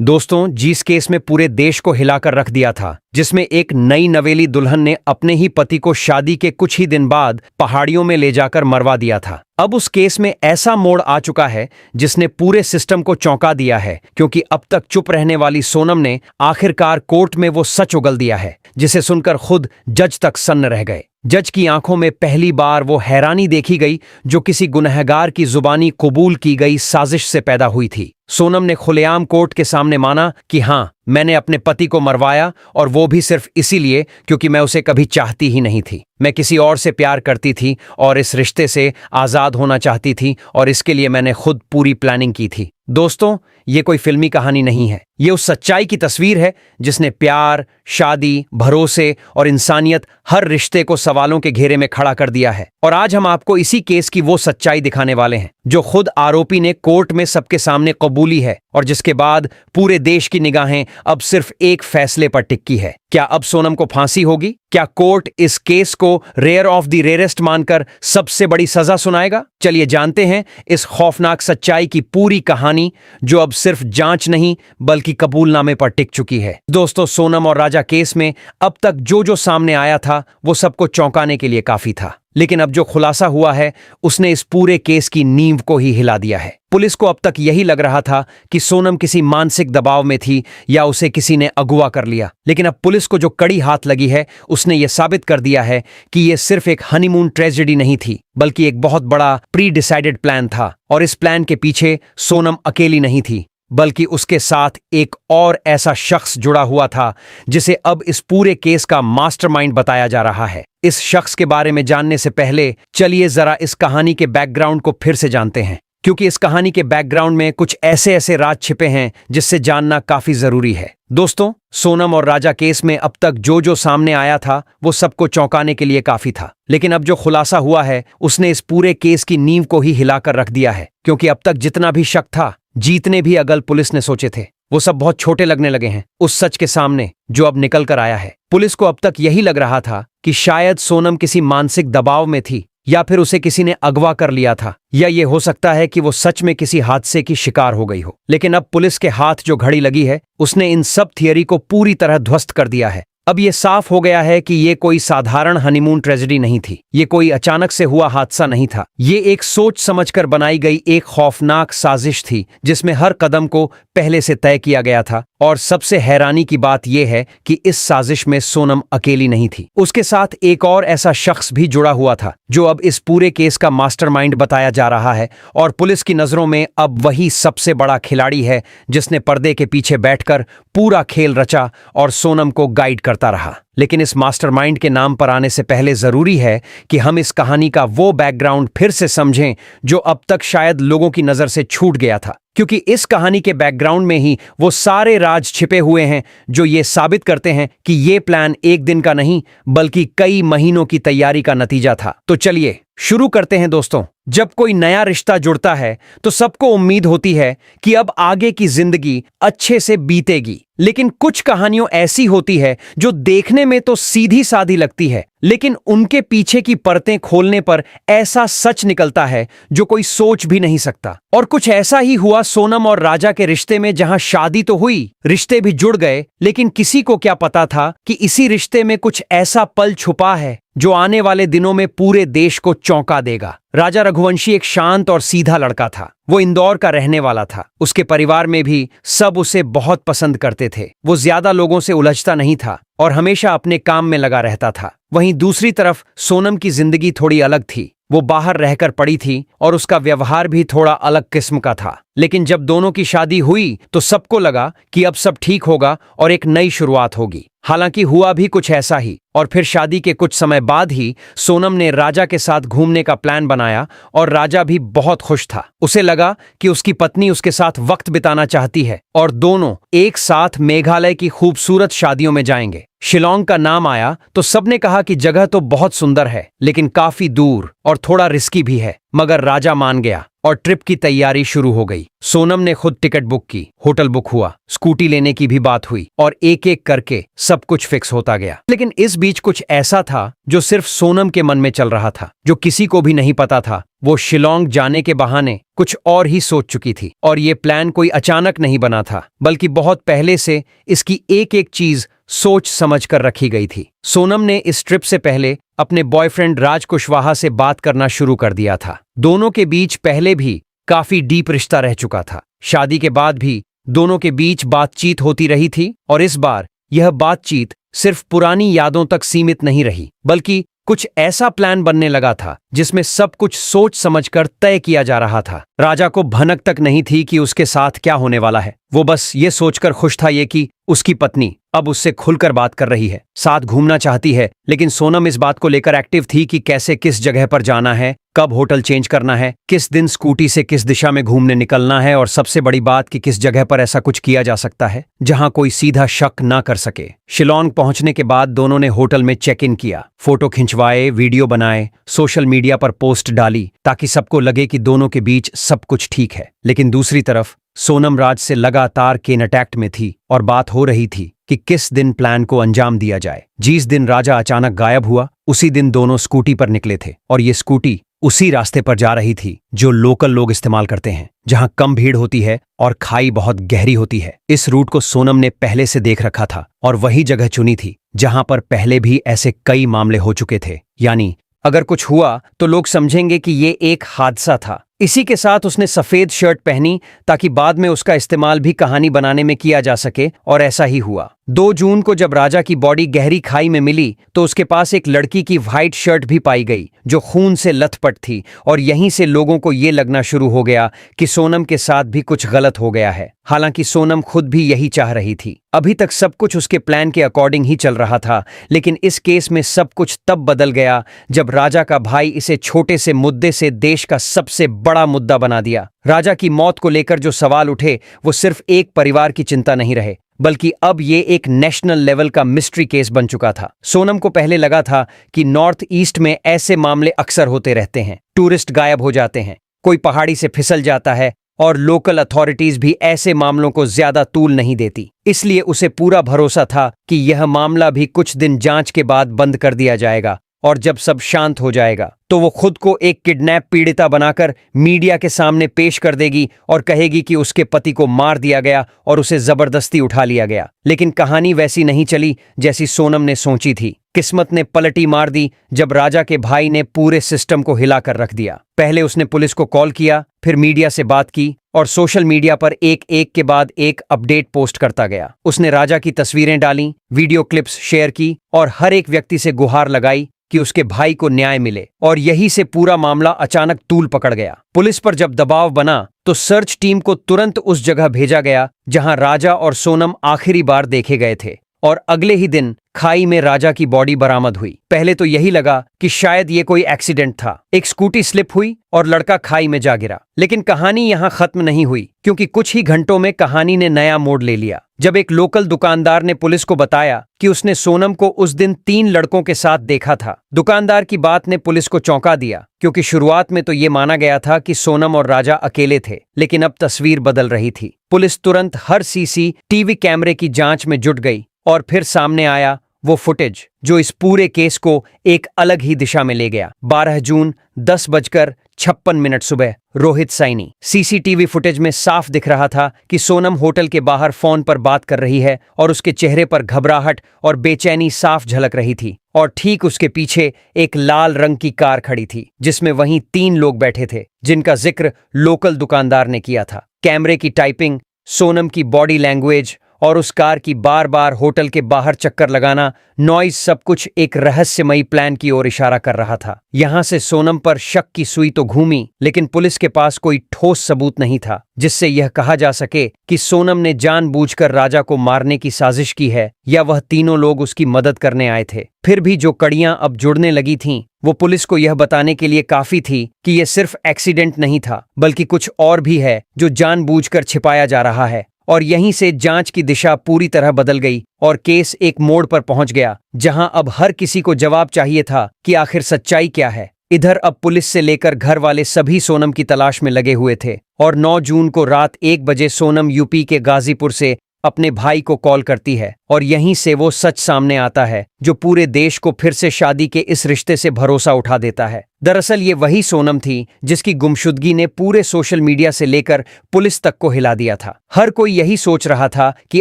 दोस्तों, जिस केस में पूरे देश को हिलाकर रख दिया था, जिसमें एक नई नवेली दुल्हन ने अपने ही पति को शादी के कुछ ही दिन बाद पहाड़ियों में ले जाकर मरवा दिया था, अब उस केस में ऐसा मोड़ आ चुका है जिसने पूरे सिस्टम को चौंका दिया है, क्योंकि अब तक चुप रहने वाली सोनम ने आखिरकार कोर्ट में वो सच उगल दिया है, जिसे सुनकर खुद जज तक सन्न रह गए। जज की आंखों में पहली बार वो हैरानी देखी गई जो किसी गुनहगार की जुबानी कबूल की गई साजिश से पैदा हुई थी। सोनम ने खुलेआम कोर्ट के सामने माना कि हाँ, मैंने अपने पति को मरवाया, और वो भी सिर्फ इसीलिए क्योंकि मैं उसे कभी चाहती ही नहीं थी। मैं किसी और से प्यार करती थी और इस रिश्ते से आज़ाद होना चाहती थी, और इसके लिए मैंने खुद पूरी प्लानिंग की थी। दोस्तों, ये कोई फिल्मी कहानी नहीं है, ये उस सच्चाई की तस्वीर है जिसने प्यार, शादी, भरोसे और इंसानियत हर रिश्ते को सवालों के घेरे में खड़ा कर दिया है। और आज हम आपको इसी केस की वो सच्चाई दिखाने वाले हैं जो खुद आरोपी ने कोर्ट में सबके सामने कबूली है, और जिसके बाद पूरे देश की निगाहें अब सिर्फ एक फैसले पर टिकी है। क्या अब सोनम को फांसी होगी? क्या कोर्ट इस केस को रेयर ऑफ द रेयरेस्ट मानकर सबसे बड़ी सजा सुनाएगा? चलिए जानते हैं इस खौफनाक सच्चाई की पूरी कहानी, जो अब सिर्फ जांच नहीं बल्कि कबूलनामे पर टिक चुकी है। दोस्तों, सोनम और राजा केस में अब तक जो सामने आया था वो सबको चौंकाने के लिए काफी था, लेकिन अब जो खुलासा हुआ है उसने इस पूरे केस की नींव को ही हिला दिया है। पुलिस को अब तक यही लग रहा था कि सोनम किसी मानसिक दबाव में थी या उसे किसी ने अगवा कर लिया, लेकिन अब पुलिस को जो कड़ी हाथ लगी है उसने यह साबित कर दिया है कि यह सिर्फ एक हनीमून ट्रेजेडी नहीं थी, बल्कि एक बहुत बड़ा प्री डिसाइडेड प्लान था। और इस प्लान के पीछे सोनम अकेली नहीं थी, बल्कि उसके साथ एक और ऐसा शख्स जुड़ा हुआ था जिसे अब इस पूरे केस का मास्टरमाइंड बताया जा रहा है। इस शख्स के बारे में जानने से पहले चलिए जरा इस कहानी के बैकग्राउंड को फिर से जानते हैं, क्योंकि इस कहानी के बैकग्राउंड में कुछ ऐसे राज छिपे हैं जिससे जानना काफी जरूरी है। दोस्तों, सोनम और राजा केस में अब तक जो सामने आया था वो सबको चौंकाने के लिए काफी था, लेकिन अब जो खुलासा हुआ है उसने इस पूरे केस की नींव को ही हिलाकर रख दिया है, क्योंकि अब तक जितना भी शक था, जीतने भी अगल पुलिस ने सोचे थे, वो सब बहुत छोटे लगने लगे हैं उस सच के सामने जो अब निकल कर आया है। पुलिस को अब तक यही लग रहा था कि शायद सोनम किसी मानसिक दबाव में थी, या फिर उसे किसी ने अगवा कर लिया था, या ये हो सकता है कि वो सच में किसी हादसे की शिकार हो गई हो। लेकिन अब पुलिस के हाथ जो घड़ी लगी है उसने इन सब थियरी को पूरी तरह ध्वस्त कर दिया है। अब ये साफ हो गया है कि ये कोई साधारण हनीमून ट्रेजेडी नहीं थी, ये कोई अचानक से हुआ हादसा नहीं था, ये एक सोच समझकर बनाई गई एक खौफनाक साजिश थी जिसमें हर कदम को पहले से तय किया गया था। और सबसे हैरानी की बात यह है कि इस साजिश में सोनम अकेली नहीं थी, उसके साथ एक और ऐसा शख्स भी जुड़ा हुआ था जो अब इस पूरे केस का मास्टरमाइंड बताया जा रहा है, और पुलिस की नजरों में अब वही सबसे बड़ा खिलाड़ी है जिसने पर्दे के पीछे बैठकर पूरा खेल रचा और सोनम को गाइड करता रहा। लेकिन इस मास्टरमाइंड के नाम पर आने से पहले जरूरी है कि हम इस कहानी का वो बैकग्राउंड फिर से समझें जो अब तक शायद लोगों की नजर से छूट गया था, क्योंकि इस कहानी के बैकग्राउंड में ही वो सारे राज छिपे हुए हैं जो ये साबित करते हैं कि ये प्लान एक दिन का नहीं बल्कि कई महीनों की तैयारी का नतीजा था। तो चलिए शुरू करते हैं। दोस्तों, जब कोई नया रिश्ता जुड़ता है तो सबको उम्मीद होती है कि अब आगे की जिंदगी अच्छे से बीतेगी, लेकिन कुछ कहानियों ऐसी होती है जो देखने में तो सीधी सादी लगती है, लेकिन उनके पीछे की परतें खोलने पर ऐसा सच निकलता है जो कोई सोच भी नहीं सकता। और कुछ ऐसा ही हुआ सोनम और राजा के रिश्ते में, जहां शादी तो हुई, रिश्ते भी जुड़ गए, लेकिन किसी को क्या पता था कि इसी रिश्ते में कुछ ऐसा पल छुपा है जो आने वाले दिनों में पूरे देश को चौंका देगा। राजा रघुवंशी एक शांत और सीधा लड़का था, वो इंदौर का रहने वाला था। उसके परिवार में भी सब उसे बहुत पसंद करते थे। वो ज्यादा लोगों से उलझता नहीं था और हमेशा अपने काम में लगा रहता था। वहीं दूसरी तरफ सोनम की जिंदगी थोड़ी अलग थी। वो बाहर रहकर पड़ी थी और उसका व्यवहार भी थोड़ा अलग किस्म का था। लेकिन जब दोनों की शादी हुई तो सबको लगा कि अब सब ठीक होगा और एक नई शुरुआत होगी। हालांकि हुआ भी कुछ ऐसा ही, और फिर शादी के कुछ समय बाद ही सोनम ने राजा के साथ घूमने का प्लान बनाया, और राजा भी बहुत खुश था। उसे लगा कि उसकी पत्नी उसके साथ वक्त बिताना चाहती है और दोनों एक साथ मेघालय की खूबसूरत शादियों में जाएंगे। शिलोंग का नाम आया तो सबने कहा कि जगह तो बहुत सुंदर है, लेकिन काफी दूर और थोड़ा रिस्की भी है। मगर राजा मान गया और ट्रिप की तैयारी शुरू हो गई। सोनम ने खुद टिकट बुक की, होटल बुक हुआ, स्कूटी लेने की भी बात हुई और एक एक करके सब कुछ फिक्स होता गया। लेकिन इस बीच कुछ ऐसा था जो सिर्फ सोनम के मन में चल रहा था, जो किसी को भी नहीं पता था। वो शिलोंग जाने के बहाने कुछ और ही सोच चुकी थी और ये प्लान कोई अचानक नहीं बना था, बल्कि बहुत पहले से इसकी एक एक चीज सोच समझ कर रखी गई थी। सोनम ने इस ट्रिप से पहले अपने बॉयफ्रेंड राज कुशवाहा से बात करना शुरू कर दिया था। दोनों के बीच पहले भी काफी डीप रिश्ता रह चुका था। शादी के बाद भी दोनों के बीच बातचीत होती रही थी और इस बार यह बातचीत सिर्फ पुरानी यादों तक सीमित नहीं रही, बल्कि कुछ ऐसा प्लान बनने लगा था जिसमें सब कुछ सोच समझकर तय किया जा रहा था। राजा को भनक तक नहीं थी कि उसके साथ क्या होने वाला है। वो बस ये सोचकर खुश था ये कि उसकी पत्नी अब उससे खुलकर बात कर रही है, साथ घूमना चाहती है। लेकिन सोनम इस बात को लेकर एक्टिव थी कि कैसे किस जगह पर जाना है, कब होटल चेंज करना है, किस दिन स्कूटी से किस दिशा में घूमने निकलना है और सबसे बड़ी बात कि किस जगह पर ऐसा कुछ किया जा सकता है जहां कोई सीधा शक ना कर सके। शिलोंग पहुंचने के बाद दोनों ने होटल में चेक इन किया, फोटो खिंचवाए, वीडियो बनाए, सोशल मीडिया पर पोस्ट डाली ताकि सबको लगे कि दोनों के बीच सब कुछ ठीक है। लेकिन दूसरी तरफ सोनम राज से लगातार कॉन्टैक्ट में थी और बात हो रही थी कि किस दिन प्लान को अंजाम दिया जाए। जिस दिन राजा अचानक गायब हुआ उसी दिन दोनों स्कूटी पर निकले थे और ये स्कूटी उसी रास्ते पर जा रही थी जो लोकल लोग इस्तेमाल करते हैं, जहां कम भीड़ होती है और खाई बहुत गहरी होती है। इस रूट को सोनम ने पहले से देख रखा था और वही जगह चुनी थी जहां पर पहले भी ऐसे कई मामले हो चुके थे। यानी अगर कुछ हुआ तो लोग समझेंगे कि ये एक हादसा था। इसी के साथ उसने सफेद शर्ट पहनी ताकि बाद में उसका इस्तेमाल भी कहानी बनाने में किया जा सके और ऐसा ही हुआ। 2 जून को जब राजा की बॉडी गहरी खाई में मिली तो उसके पास एक लड़की की व्हाइट शर्ट भी पाई गई जो खून से लथपथ थी और यहीं से लोगों को ये लगना शुरू हो गया कि सोनम के साथ भी कुछ गलत हो गया है। हालांकि सोनम खुद भी यही चाह रही थी। अभी तक सब कुछ उसके प्लान के अकॉर्डिंग ही चल रहा था, लेकिन इस केस में सब कुछ तब बदल गया जब राजा का भाई इसे छोटे से मुद्दे से देश का सबसे बड़ा मुद्दा बना दिया। राजा की मौत को लेकर जो सवाल उठे वो सिर्फ एक परिवार की चिंता नहीं रहे, बल्कि अब ये एक नेशनल लेवल का मिस्ट्री केस बन चुका था। सोनम को पहले लगा था कि नॉर्थ ईस्ट में ऐसे मामले अक्सर होते रहते हैं, टूरिस्ट गायब हो जाते हैं, कोई पहाड़ी से फिसल जाता है और लोकल अथॉरिटीज भी ऐसे मामलों को ज्यादा तूल नहीं देती। इसलिए उसे पूरा भरोसा था कि यह मामला भी कुछ दिन जांच के बाद बंद कर दिया जाएगा और जब सब शांत हो जाएगा तो वो खुद को एक किडनैप पीड़िता बनाकर मीडिया के सामने पेश कर देगी और कहेगी कि उसके पति को मार दिया गया और उसे जबरदस्ती उठा लिया गया। लेकिन कहानी वैसी नहीं चली जैसी सोनम ने सोची थी। किस्मत ने पलटी मार दी जब राजा के भाई ने पूरे सिस्टम को हिलाकर रख दिया। पहले उसने पुलिस को कॉल किया, फिर मीडिया से बात की और सोशल मीडिया पर एक एक के बाद एक अपडेट पोस्ट करता गया। उसने राजा की तस्वीरें डाली, वीडियो क्लिप्स शेयर की और हर एक व्यक्ति से गुहार लगाई कि उसके भाई को न्याय मिले। और यही से पूरा मामला अचानक तूल पकड़ गया। पुलिस पर जब दबाव बना तो सर्च टीम को तुरंत उस जगह भेजा गया जहां राजा और सोनम आखिरी बार देखे गए थे और अगले ही दिन खाई में राजा की बॉडी बरामद हुई। पहले तो यही लगा कि शायद ये कोई एक्सीडेंट था, एक स्कूटी स्लिप हुई और लड़का खाई में जा गिरा। लेकिन कहानी यहां खत्म नहीं हुई, क्योंकि कुछ ही घंटों में कहानी ने नया मोड़ ले लिया। जब एक लोकल दुकानदार ने पुलिस को बताया कि उसने सोनम को उस दिन 3 लड़कों के साथ देखा था। दुकानदार की बात ने पुलिस को चौंका दिया, क्योंकि शुरुआत में तो ये माना गया था कि सोनम और राजा अकेले थे, लेकिन अब तस्वीर बदल रही थी। पुलिस तुरंत हर सीसीटीवी कैमरे की जांच में जुट गई और फिर सामने आया वो फुटेज जो इस पूरे केस को एक अलग ही दिशा में ले गया। 12 जून 10:56 सुबह रोहित साइनी। सीसीटीवी फुटेज में साफ दिख रहा था कि सोनम होटल के बाहर फोन पर बात कर रही है और उसके चेहरे पर घबराहट और बेचैनी साफ झलक रही थी। और ठीक उसके पीछे एक लाल रंग की कार खड़ी थी जिसमें वहीं 3 लोग बैठे थे जिनका जिक्र लोकल दुकानदार ने किया था। कैमरे की टाइपिंग, सोनम की बॉडी लैंग्वेज और उस कार की बार बार होटल के बाहर चक्कर लगाना, नॉइज, सब कुछ एक रहस्यमयी प्लान की ओर इशारा कर रहा था। यहां से सोनम पर शक की सुई तो घूमी, लेकिन पुलिस के पास कोई ठोस सबूत नहीं था जिससे यह कहा जा सके कि सोनम ने जानबूझकर राजा को मारने की साजिश की है या वह तीनों लोग उसकी मदद करने आए थे। फिर भी जो कड़ियां अब जुड़ने लगी थीं, वो पुलिस को यह बताने के लिए काफी थी कि यह सिर्फ एक्सीडेंट नहीं था, बल्कि कुछ और भी है जो जानबूझकर छिपाया जा रहा है और यहीं से जांच की दिशा पूरी तरह बदल गई और केस एक मोड़ पर पहुंच गया जहां अब हर किसी को जवाब चाहिए था कि आखिर सच्चाई क्या है। इधर अब पुलिस से लेकर घर वाले सभी सोनम की तलाश में लगे हुए थे और 9 जून को रात 1 बजे सोनम यूपी के गाजीपुर से अपने भाई को कॉल करती है और यहीं से वो सच सामने आता है जो पूरे देश को फिर से शादी के इस रिश्ते से भरोसा उठा देता है। दरअसल ये वही सोनम थी जिसकी गुमशुदगी ने पूरे सोशल मीडिया से लेकर पुलिस तक को हिला दिया था। हर कोई यही सोच रहा था कि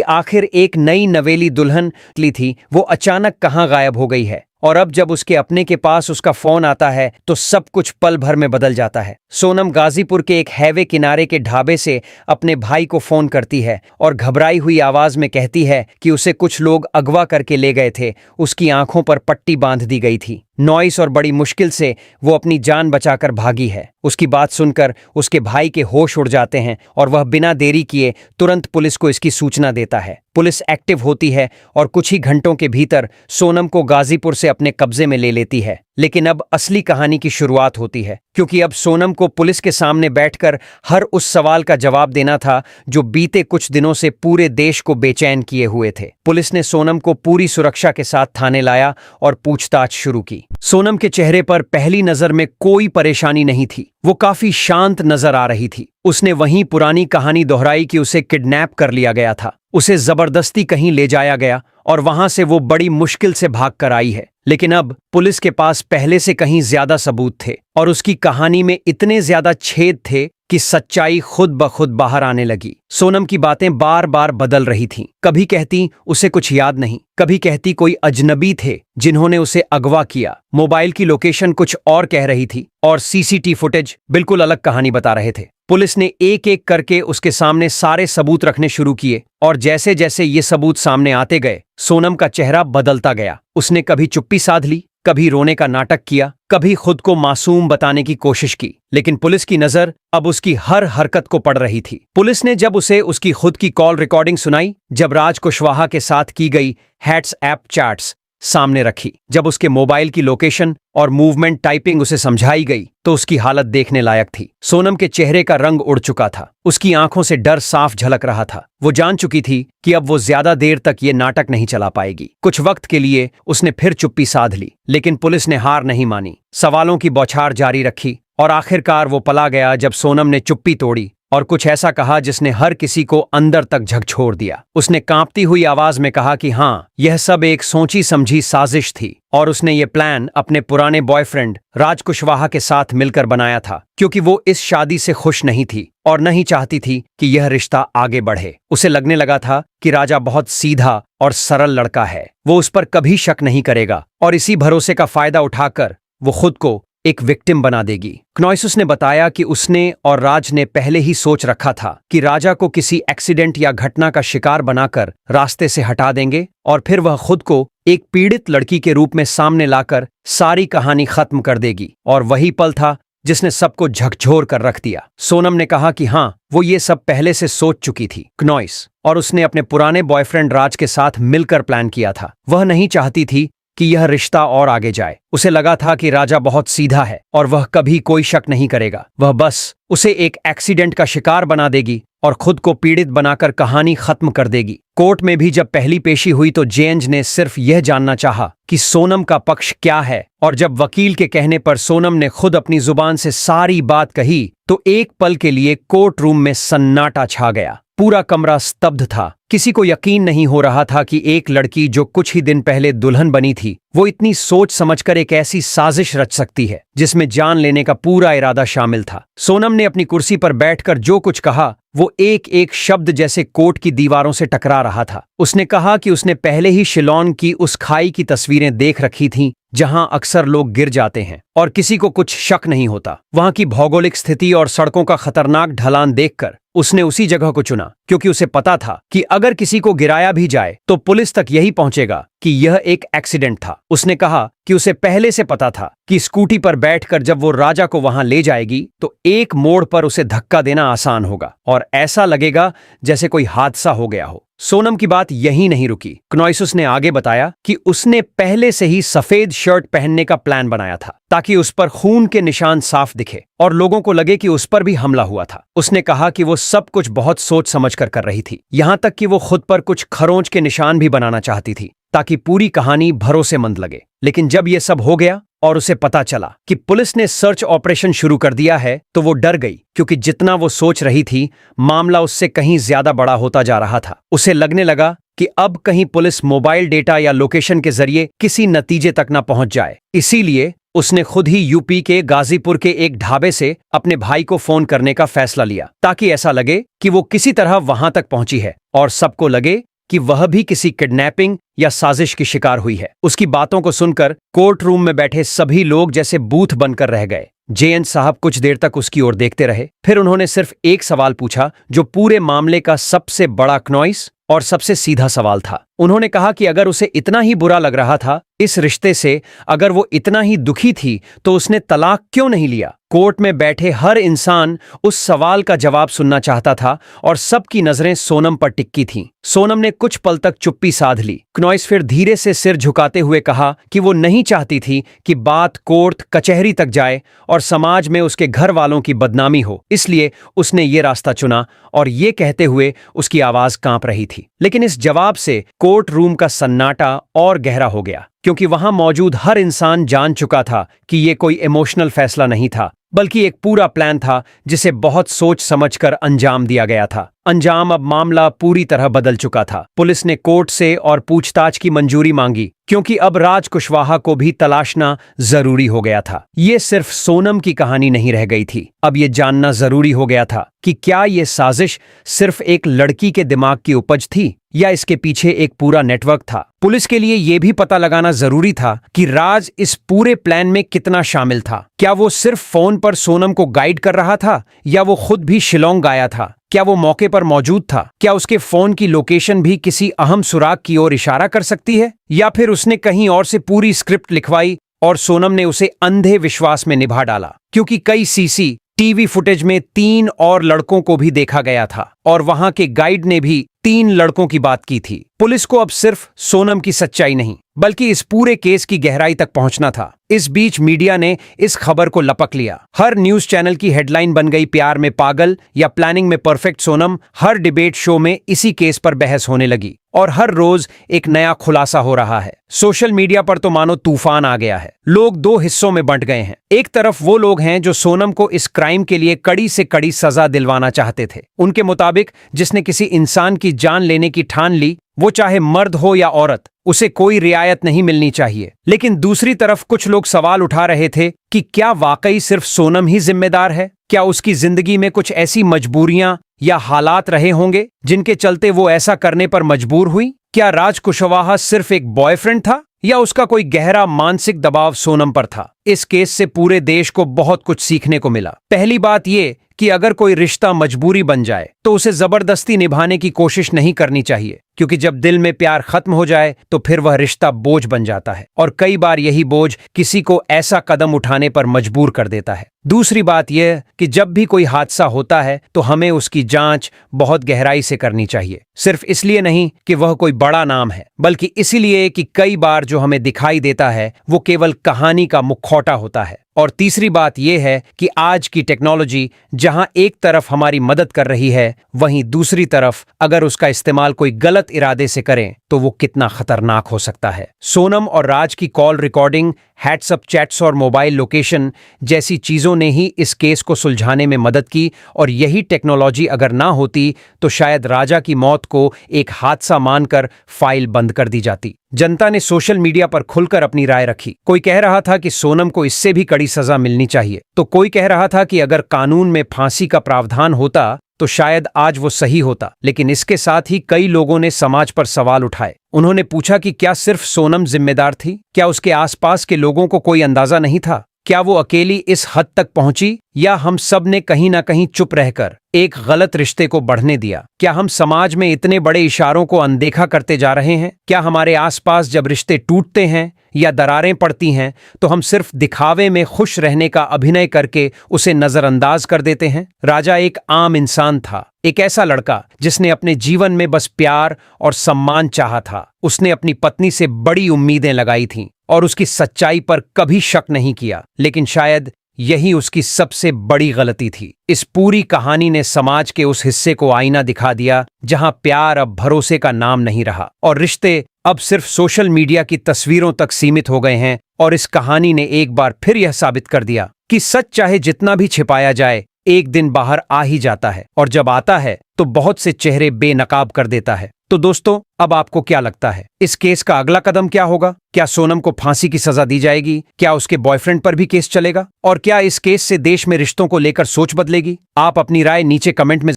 आखिर एक नई नवेली दुल्हन ली थी वो अचानक कहाँ गायब हो गई है। और अब जब उसके अपने के पास उसका फोन आता है तो सब कुछ पल भर में बदल जाता है। सोनम गाजीपुर के एक हाईवे किनारे के ढाबे से अपने भाई को फोन करती है और घबराई हुई आवाज में कहती है कि उसे कुछ लोग अगवा करके ले गए थे। उसकी आंखों पर पट्टी बांध दी गई थी। नॉइस और बड़ी मुश्किल से वो अपनी जान बचाकर भागी है। उसकी बात सुनकर उसके भाई के होश उड़ जाते हैं और वह बिना देरी किए तुरंत पुलिस को इसकी सूचना देता है। पुलिस एक्टिव होती है और कुछ ही घंटों के भीतर सोनम को गाजीपुर से अपने कब्जे में ले लेती है। लेकिन अब असली कहानी की शुरुआत होती है, क्योंकि अब सोनम को पुलिस के सामने बैठकर हर उस सवाल का जवाब देना था जो बीते कुछ दिनों से पूरे देश को बेचैन किए हुए थे। पुलिस ने सोनम को पूरी सुरक्षा के साथ थाने लाया और पूछताछ शुरू की। सोनम के चेहरे पर पहली नजर में कोई परेशानी नहीं थी। वो काफी शांत नजर आ रही थी। उसने वहीं पुरानी कहानी दोहराई कि उसे किडनैप कर लिया गया था, उसे जबरदस्ती कहीं ले जाया गया और वहां से वो बड़ी मुश्किल से भाग कर आई है। लेकिन अब पुलिस के पास पहले से कहीं ज्यादा सबूत थे और उसकी कहानी में इतने ज्यादा छेद थे कि सच्चाई खुद ब खुद बाहर आने लगी। सोनम की बातें बार बार बदल रही थीं। कभी कहती उसे कुछ याद नहीं, कभी कहती कोई अजनबी थे जिन्होंने उसे अगवा किया। मोबाइल की लोकेशन कुछ और कह रही थी और सीसीटीवी फुटेज बिल्कुल अलग कहानी बता रहे थे। पुलिस ने एक एक करके उसके सामने सारे सबूत रखने शुरू किए और जैसे जैसे ये सबूत सामने आते गए सोनम का चेहरा बदलता गया। उसने कभी चुप्पी साध ली, कभी रोने का नाटक किया, कभी खुद को मासूम बताने की कोशिश की। लेकिन पुलिस की नजर अब उसकी हर हरकत को पड़ रही थी। पुलिस ने जब उसे उसकी खुद की कॉल रिकॉर्डिंग सुनाई, जब राज कुशवाहा के साथ की गई व्हाट्सएप चैट्स सामने रखी, जब उसके मोबाइल की लोकेशन और मूवमेंट टाइपिंग उसे समझाई गई, तो उसकी हालत देखने लायक थी। सोनम के चेहरे का रंग उड़ चुका था, उसकी आंखों से डर साफ झलक रहा था। वो जान चुकी थी कि अब वो ज्यादा देर तक ये नाटक नहीं चला पाएगी। कुछ वक्त के लिए उसने फिर चुप्पी साध ली, लेकिन पुलिस ने हार नहीं मानी। सवालों की बौछार जारी रखी और आखिरकार वो पला गया जब सोनम ने चुप्पी तोड़ी और कुछ ऐसा कहा जिसने हर किसी को अंदर तक झकझोर दिया। उसने कांपती हुई आवाज में कहा कि हाँ, यह सब एक सोची समझी साजिश थी और उसने ये प्लान अपने पुराने बॉयफ्रेंड राज कुशवाहा के साथ मिलकर बनाया था, क्योंकि वो इस शादी से खुश नहीं थी और नहीं चाहती थी कि यह रिश्ता आगे बढ़े। उसे लगने लगा था कि राजा बहुत सीधा और सरल लड़का है, वो उस पर कभी शक नहीं करेगा और इसी भरोसे का फायदा उठाकर वो खुद को एक विक्टिम बना देगी। क्नॉइसस ने बताया कि उसने और राज ने पहले ही सोच रखा था कि राजा को किसी एक्सीडेंट या घटना का शिकार बनाकर रास्ते से हटा देंगे और फिर वह खुद को एक पीड़ित लड़की के रूप में सामने लाकर सारी कहानी खत्म कर देगी। और वही पल था जिसने सबको झकझोर कर रख दिया। सोनम ने कहा कि हाँ, वो ये सब पहले से सोच चुकी थी। क्नॉइस और उसने अपने पुराने बॉयफ्रेंड राज के साथ मिलकर प्लान किया था। वह नहीं चाहती थी कि यह रिश्ता और आगे जाए। उसे लगा था कि राजा बहुत सीधा है और वह कभी कोई शक नहीं करेगा। वह बस उसे एक एक्सीडेंट का शिकार बना देगी और खुद को पीड़ित बनाकर कहानी खत्म कर देगी। कोर्ट में भी जब पहली पेशी हुई तो जैज ने सिर्फ यह जानना चाहा कि सोनम का पक्ष क्या है, और जब वकील के कहने पर सोनम ने खुद अपनी जुबान से सारी बात कही तो एक पल के लिए कोर्ट रूम में सन्नाटा छा गया। पूरा कमरा स्तब्ध था। किसी को यकीन नहीं हो रहा था कि एक लड़की जो कुछ ही दिन पहले दुल्हन बनी थी, वो इतनी सोच समझकर एक ऐसी साजिश रच सकती है जिसमें जान लेने का पूरा इरादा शामिल था। सोनम ने अपनी कुर्सी पर बैठकर जो कुछ कहा वो एक एक शब्द जैसे कोर्ट की दीवारों से टकरा रहा था। उसने कहा कि उसने पहले ही शिलोन की उस खाई की तस्वीरें देख रखी थीं जहां अक्सर लोग गिर जाते हैं और किसी को कुछ शक नहीं होता। वहां की भौगोलिक स्थिति और सड़कों का खतरनाक ढलान देखकर उसने उसी जगह को चुना, क्योंकि उसे पता था कि अगर किसी को गिराया भी जाए तो पुलिस तक यही पहुंचेगा कि यह एक एक्सीडेंट था। उसने कहा कि उसे पहले से पता था कि स्कूटी पर बैठकर जब वो राजा को वहां ले जाएगी तो एक मोड़ पर उसे धक्का देना आसान होगा और ऐसा लगेगा जैसे कोई हादसा हो गया हो। सोनम की बात यहीं नहीं रुकी। क्नॉइसस ने आगे बताया कि उसने पहले से ही सफेद शर्ट पहनने का प्लान बनाया था ताकि उस पर खून के निशान साफ दिखे और लोगों को लगे कि उस पर भी हमला हुआ था। उसने कहा कि वो सब कुछ बहुत सोच समझकर कर रही थी, यहां तक कि वो खुद पर कुछ खरोंच के निशान भी बनाना चाहती थी ताकि पूरी कहानी भरोसेमंद लगे। लेकिन जब ये सब हो गया और उसे पता चला कि पुलिस ने सर्च ऑपरेशन शुरू कर दिया है तो वो डर गई, क्योंकि जितना वो सोच रही थी मामला उससे कहीं ज्यादा बड़ा होता जा रहा था। उसे लगने लगा कि अब कहीं पुलिस मोबाइल डेटा या लोकेशन के जरिए किसी नतीजे तक न पहुंच जाए। इसीलिए उसने खुद ही यूपी के गाजीपुर के एक ढाबे से अपने भाई को फोन करने का फैसला लिया, ताकि ऐसा लगे कि वो किसी तरह वहां तक पहुंची है और सबको लगे कि वह भी किसी किडनैपिंग या साजिश की शिकार हुई है। उसकी बातों को सुनकर कोर्ट रूम में बैठे सभी लोग जैसे बूथ बनकर रह गए। जेएन साहब कुछ देर तक उसकी ओर देखते रहे, फिर उन्होंने सिर्फ एक सवाल पूछा, जो पूरे मामले का सबसे बड़ा क्नॉइस और सबसे सीधा सवाल था। उन्होंने कहा कि अगर उसे इतना ही बुरा लग रहा था इस रिश्ते से, अगर वो इतना ही दुखी थी, तो उसने तलाक क्यों नहीं लिया? कोर्ट में बैठे हर इंसान उस सवाल का जवाब सुनना चाहता था और सबकी नजरें सोनम पर टिकी थीं। सोनम ने कुछ पल तक चुप्पी साध ली। क्नॉइस फिर धीरे से सिर झुकाते हुए कहा कि वो नहीं चाहती थी कि बात कोर्ट कचहरी तक जाए और समाज में उसके घर वालों की बदनामी हो, इसलिए उसने ये रास्ता चुना। और ये कहते हुए उसकी आवाज कांप रही थी। लेकिन इस जवाब से कोर्ट रूम का सन्नाटा और गहरा हो गया, क्योंकि वहां मौजूद हर इंसान जान चुका था कि ये कोई इमोशनल फैसला नहीं था, बल्कि एक पूरा प्लान था जिसे बहुत सोच समझकर अंजाम दिया गया था। अंजाम अब मामला पूरी तरह बदल चुका था। पुलिस ने कोर्ट से और पूछताछ की मंजूरी मांगी, क्योंकि अब राज कुशवाहा को भी तलाशना जरूरी हो गया था। ये सिर्फ सोनम की कहानी नहीं रह गई थी, अब ये जानना जरूरी हो गया था कि क्या ये साजिश सिर्फ एक लड़की के दिमाग की उपज थी या इसके पीछे एक पूरा नेटवर्क था। पुलिस के लिए यह भी पता लगाना जरूरी था कि राज इस पूरे प्लान में कितना शामिल था। क्या वो सिर्फ फोन पर सोनम को गाइड कर रहा था या वो खुद भी शिलोंग गया था? क्या वो मौके पर मौजूद था? क्या उसके फोन की लोकेशन भी किसी अहम सुराग की ओर इशारा कर सकती है? या फिर उसने कहीं और से पूरी स्क्रिप्ट लिखवाई और सोनम ने उसे अंधे विश्वास में निभा डाला? क्योंकि कई सीसीटीवी फुटेज में 3 और लड़कों को भी देखा गया था और वहां के गाइड ने भी 3 लड़कों की बात की थी। पुलिस को अब सिर्फ सोनम की सच्चाई नहीं, बल्कि इस पूरे केस की गहराई तक पहुंचना था। इस बीच मीडिया ने इस खबर को लपक लिया। हर न्यूज चैनल की हेडलाइन बन गई, प्यार में पागल या प्लानिंग में परफेक्ट सोनम। हर डिबेट शो में इसी केस पर बहस होने लगी और हर रोज एक नया खुलासा हो रहा है। सोशल मीडिया पर तो मानो तूफान आ गया है। लोग 2 हिस्सों में बंट गए हैं। एक तरफ वो लोग हैं जो सोनम को इस क्राइम के लिए कड़ी से कड़ी सजा दिलवाना चाहते थे। उनके मुताबिक जिसने किसी इंसान की जान लेने की ठान ली, वो चाहे मर्द हो या औरत, उसे कोई रियायत नहीं मिलनी चाहिए। लेकिन दूसरी तरफ कुछ लोग सवाल उठा रहे थे कि क्या वाकई सिर्फ सोनम ही जिम्मेदार है? क्या उसकी जिंदगी में कुछ ऐसी मजबूरियां या हालात रहे होंगे जिनके चलते वो ऐसा करने पर मजबूर हुई? क्या राज कुशवाहा सिर्फ एक बॉयफ्रेंड था या उसका कोई गहरा मानसिक दबाव सोनम पर था? इस केस से पूरे देश को बहुत कुछ सीखने को मिला। पहली बात यह कि अगर कोई रिश्ता मजबूरी बन जाए तो उसे जबरदस्ती निभाने की कोशिश नहीं करनी चाहिए, क्योंकि जब दिल में प्यार खत्म हो जाए तो फिर वह रिश्ता बोझ बन जाता है और कई बार यही बोझ किसी को ऐसा कदम उठाने पर मजबूर कर देता है। दूसरी बात यह कि जब भी कोई हादसा होता है तो हमें उसकी जांच बहुत गहराई से करनी चाहिए, सिर्फ इसलिए नहीं कि वह कोई बड़ा नाम है, बल्कि इसलिए कि कई बार जो हमें दिखाई देता है वो केवल कहानी का मुखौटा होता है। और तीसरी बात यह है कि आज की टेक्नोलॉजी जहां एक तरफ हमारी मदद कर रही है, वहीं दूसरी तरफ अगर उसका इस्तेमाल कोई गलत इरादे से करें तो वो कितना खतरनाक हो सकता है। सोनम और राज की कॉल रिकॉर्डिंग, व्हाट्सएप चैट्स और मोबाइल लोकेशन जैसी चीजों ने ही इस केस को सुलझाने में मदद की, और यही टेक्नोलॉजी अगर ना होती तो शायद राजा की मौत को एक हादसा मानकर फाइल बंद कर दी जाती। जनता ने सोशल मीडिया पर खुलकर अपनी राय रखी। कोई कह रहा था कि सोनम को इससे भी कड़ी सजा मिलनी चाहिए, तो कोई कह रहा था कि अगर कानून में फांसी का प्रावधान होता तो शायद आज वो सही होता। लेकिन इसके साथ ही कई लोगों ने समाज पर सवाल उठाए। उन्होंने पूछा कि क्या सिर्फ सोनम जिम्मेदार थी? क्या उसके आसपास के लोगों को कोई अंदाजा नहीं था? क्या वो अकेली इस हद तक पहुंची, या हम सब ने कहीं ना कहीं चुप रहकर एक गलत रिश्ते को बढ़ने दिया? क्या हम समाज में इतने बड़े इशारों को अनदेखा करते जा रहे हैं? क्या हमारे आसपास जब रिश्ते टूटते हैं या दरारें पड़ती हैं तो हम सिर्फ दिखावे में खुश रहने का अभिनय करके उसे नजरअंदाज कर देते हैं? राजा एक आम इंसान था, एक ऐसा लड़का जिसने अपने जीवन में बस प्यार और सम्मान चाहा था। उसने अपनी पत्नी से बड़ी उम्मीदें लगाई थीं, और उसकी सच्चाई पर कभी शक नहीं किया। लेकिन शायद यही उसकी सबसे बड़ी गलती थी। इस पूरी कहानी ने समाज के उस हिस्से को आईना दिखा दिया जहां प्यार अब भरोसे का नाम नहीं रहा और रिश्ते अब सिर्फ सोशल मीडिया की तस्वीरों तक सीमित हो गए हैं। और इस कहानी ने एक बार फिर यह साबित कर दिया कि सच चाहे जितना भी छिपाया जाए, एक दिन बाहर आ ही जाता है, और जब आता है तो बहुत से चेहरे बेनकाब कर देता है। तो दोस्तों, अब आपको क्या लगता है, इस केस का अगला कदम क्या होगा? क्या सोनम को फांसी की सजा दी जाएगी? क्या उसके बॉयफ्रेंड पर भी केस चलेगा? और क्या इस केस से देश में रिश्तों को लेकर सोच बदलेगी? आप अपनी राय नीचे कमेंट में